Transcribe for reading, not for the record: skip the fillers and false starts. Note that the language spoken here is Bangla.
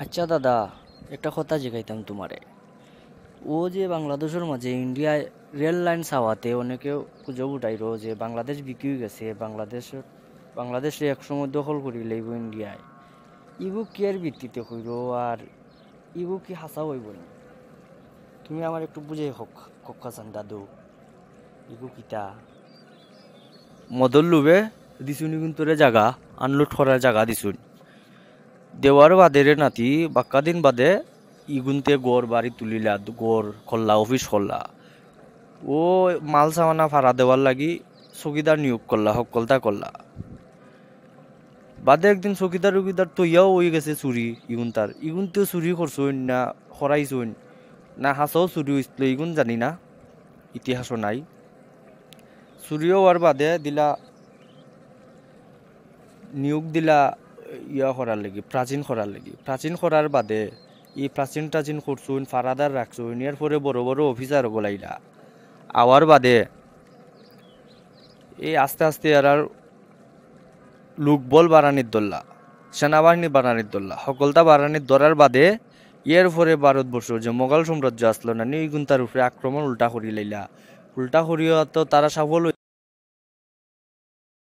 আচ্ছা দাদা, একটা কথা জিগাইতাম তোমারে। ও যে বাংলাদেশের মাঝে ইন্ডিয়ায় রেল লাইন চাওয়াতে অনেকে গুজব উঠাইলো যে বাংলাদেশ বিক্রি হয়ে গেছে, বাংলাদেশে একসময় দখল করি লইব ইন্ডিয়ায়। ইবু কি এর ভিত্তিতে হইল, আর ইবু কি হাসা হইব না? তুমি আমার একটু বুঝে চান দাদু, ইবু কিতা মদর লুবে দিছুনি কিন্তু জায়গা আনলোড করার জায়গা দিছুন, দেওয়ার বাদে রে নাতি বাক্কা দিন বাদে ইগুনতে গড় বাড়ি তুলিলা, গড় করলা, অফিস করলা। ও মাল সামানা ভাড়া দেওয়ার লাগি চকিদার নিয়োগ করলা, সকলতা করলা। বাদে একদিন চকিদার উকিদার তৈয়াও হয়ে গেছে চুরি, ইগুনতেও চুরি করছইন না হরাইছইন না হাসাও চুরি হয়েছিল ইগুন জানি না, ইতিহাসও নাই। চুরিও হওয়ার বাদে দিলা নিয়োগ দিলা ইয়া করার লাগি, প্রাচীন করার বাদে এই প্রাচীন করছুন, ফারাদার রাখছুন, এরপরে বড় বড় অফিসার গলাইলা আওয়ার বাদে এই আস্তে আস্তে আর লোকবল বাড়ানির দল্লা, সেনাবাহিনী বাড়ানির দল্লা, সকলতা বাড়ানির ধরার বাদে এর পরে ভারতবর্ষ যে মোগল সাম্রাজ্য আসলো না, নিগুন তার উপরে আক্রমণ উল্টা করি লাইলা। উল্টা করিয়া তো তারা সফল